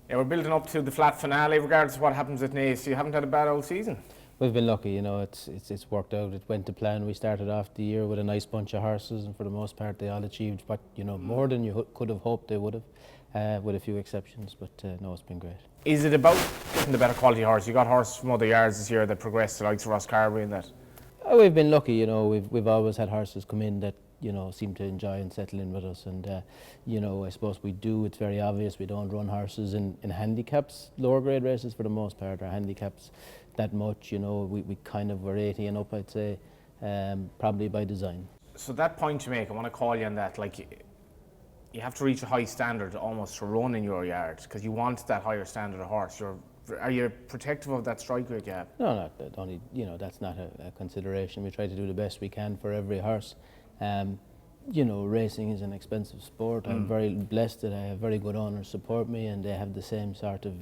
Yeah, we're building up to the flat finale, regardless of what happens at Naas. You haven't had a bad old season. We've been lucky, it's worked out. It went to plan. We started off the year with a nice bunch of horses, and for the most part, they all achieved what more than you could have hoped they would have, with a few exceptions. But no, it's been great. Is it about getting the better quality horse? You got horses from other yards this year that progressed, the likes of Ross Carberry and that. We've been lucky, we've always had horses come in that seem to enjoy and settle in with us, and I suppose we do. It's very obvious we don't run horses in handicaps, lower grade races for the most part. Our handicaps that much, we kind of were 80 and up, I'd say, probably by design. So that point you make, I want to call you on that. Like, you have to reach a high standard almost to run in your yard because you want that higher standard of horse. Are you protective of that strike rate you have? No, not that. Only that's not a consideration. We try to do the best we can for every horse. Racing is an expensive sport. I'm very blessed that I have very good owners support me, and they have the same sort of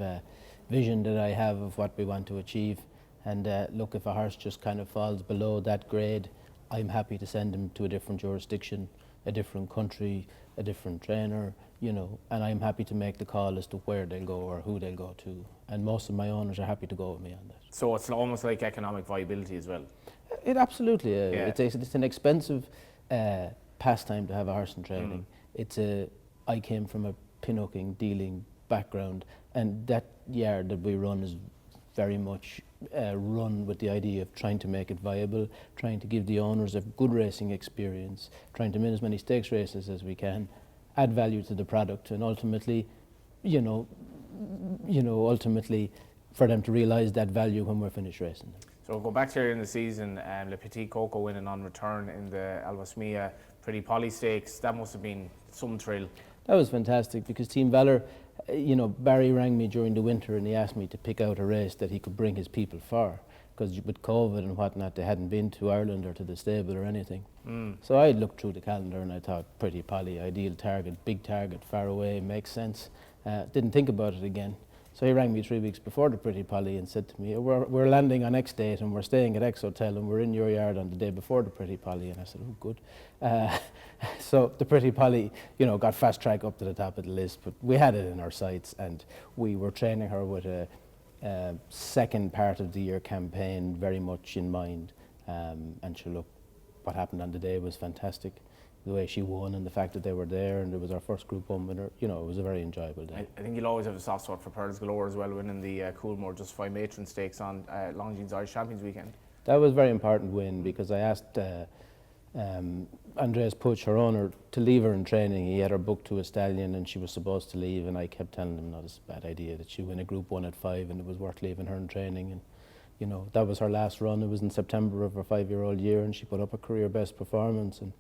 vision that I have of what we want to achieve. And look, if a horse just kind of falls below that grade, I'm happy to send him to a different jurisdiction, a different country, a different trainer, and I'm happy to make the call as to where they'll go or who they'll go to. And most of my owners are happy to go with me on that. So it's almost like economic viability as well. It absolutely, Yeah. It's an expensive pastime to have a horse in training. I came from a pinhooking, dealing background, and that yard that we run is very much run with the idea of trying to make it viable, trying to give the owners a good racing experience, trying to win as many stakes races as we can, add value to the product, and ultimately, ultimately for them to realise that value when we're finished racing. So we'll go back to earlier in the season, Le Petit Coco winning on return in the Albasmia Pretty Polly Stakes. That must have been some thrill. That was fantastic because Team Valor, Barry rang me during the winter and he asked me to pick out a race that he could bring his people for, because with COVID and whatnot, they hadn't been to Ireland or to the stable or anything. So I looked through the calendar and I thought Pretty Polly, ideal target, big target, far away, makes sense. Didn't think about it again. So he rang me 3 weeks before the Pretty Polly and said to me, we're landing on X date and we're staying at X hotel and we're in your yard on the day before the Pretty Polly. And I said, oh, good. So the Pretty Polly, got fast track up to the top of the list, but we had it in our sights and we were training her with a second part of the year campaign very much in mind. And sure, look, what happened on the day was fantastic. The way she won and the fact that they were there and it was our first Group 1 winner, it was a very enjoyable day. I think you'll always have a soft spot for Pearls Galore as well, winning the Coolmore Justified Matron Stakes on Longines Irish Champions weekend. That was a very important win because I asked Andreas Puch, her owner, to leave her in training. He had her booked to a stallion and she was supposed to leave, and I kept telling him, no, it's a bad idea, that she win a Group 1 at 5 and it was worth leaving her in training. And that was her last run. It was in September of her 5-year-old year and she put up a career best performance, and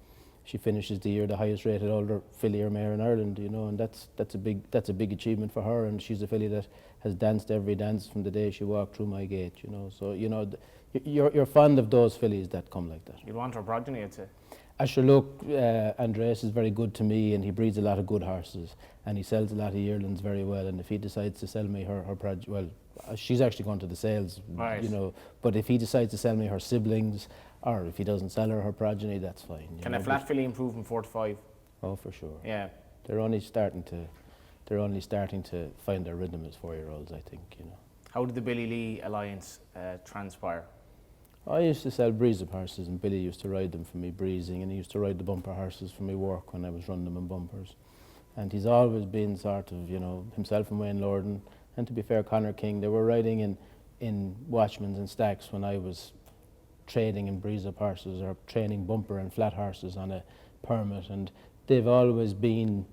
she finishes the year the highest rated older filly or mare in Ireland, and that's a big achievement for her, and she's a filly that has danced every dance from the day she walked through my gate, so you're fond of those fillies that come like that. You'd want her progeny, I'd say. Look, Andreas is very good to me and he breeds a lot of good horses and he sells a lot of yearlings very well, and if he decides to sell me her she's actually going to the sales, right. But if he decides to sell me her siblings, or if he doesn't sell her progeny, that's fine. Can a flat filly improve from 4 to 5? Oh, for sure. Yeah. They're only starting to find their rhythm as 4-year-olds, I think. How did the Billy Lee alliance transpire? I used to sell breeze-up horses, and Billy used to ride them for me breezing, and he used to ride the bumper horses for me work when I was running them in bumpers. And he's always been sort of, himself and Wayne Lorden, and to be fair, Conor King, they were riding in Watchmans and Stacks when I was trading in breeze-up horses or training bumper and flat horses on a permit, and they've always been,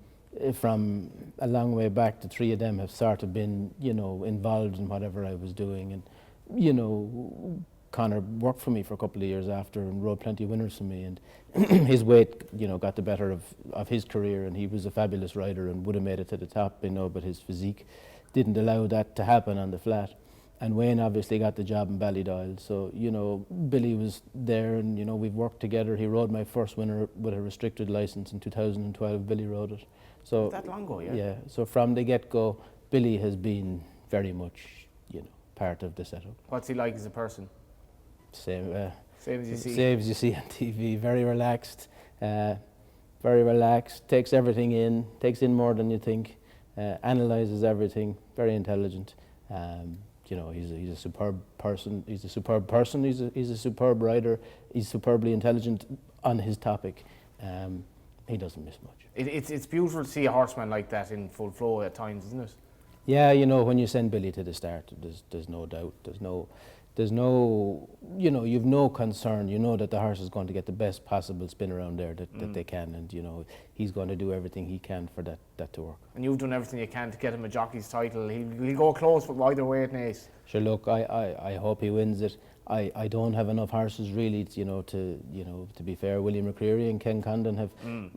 from a long way back, the three of them have sort of been, involved in whatever I was doing. And, Conor worked for me for a couple of years after and rode plenty of winners for me, and his weight, got the better of his career, and he was a fabulous rider and would have made it to the top, but his physique didn't allow that to happen on the flat. And Wayne obviously got the job in Ballydoyle, so Billy was there, and we've worked together. He rode my first winner with a restricted license in 2012. Billy rode it. So that long ago, yeah. Yeah. So from the get-go, Billy has been very much, part of the setup. What's he like as a person? Same as you see. Same as you see on TV. Very relaxed. Takes everything in. Takes in more than you think. analyses everything, very intelligent. You know, he's a superb person. He's a superb person. He's a superb rider. He's superbly intelligent on his topic. He doesn't miss much. It's beautiful to see a horseman like that in full flow at times, isn't it? Yeah, you know, when you send Billy to the start, there's no doubt. There's no, you know, you've no concern. You know that the horse is going to get the best possible spin around there that they can, and you know he's going to do everything he can for that to work. And you've done everything you can to get him a jockey's title. He'll go close, but either way at Naas. Sure, look, I hope he wins it. I don't have enough horses really, to be fair. William McCreary and Ken Condon have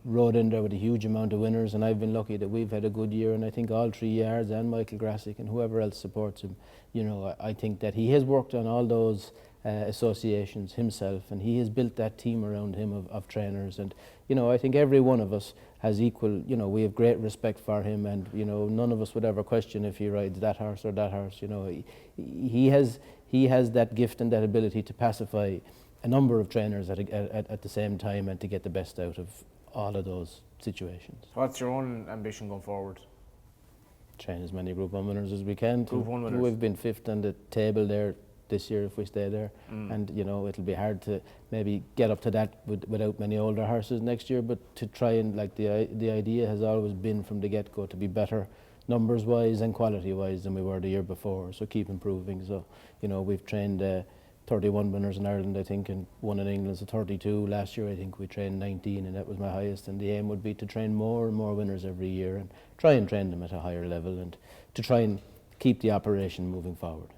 rode in there with a huge amount of winners, and I've been lucky that we've had a good year. And I think all 3 yards and Michael Grassick and whoever else supports him, you know, I think that he has worked on all those associations himself, and he has built that team around him of trainers. And you know, I think every one of us has equal. You know, we have great respect for him, and you know, none of us would ever question if he rides that horse or that horse. You know, he has that gift and that ability to pacify a number of trainers at the same time and to get the best out of all of those situations. What's your own ambition going forward? Train as many Group 1 winners as we can. Group 1 winners. We've been 5th on the table there this year if we stay there, and you know it'll be hard to maybe get up to that without many older horses next year, but to try and, like, the idea has always been from the get-go to be better numbers wise and quality wise than we were the year before, so keep improving. So you know, we've trained 31 winners in Ireland, I think, and one in England, so 32. Last year I think we trained 19, and that was my highest, and the aim would be to train more and more winners every year and try and train them at a higher level and to try and keep the operation moving forward.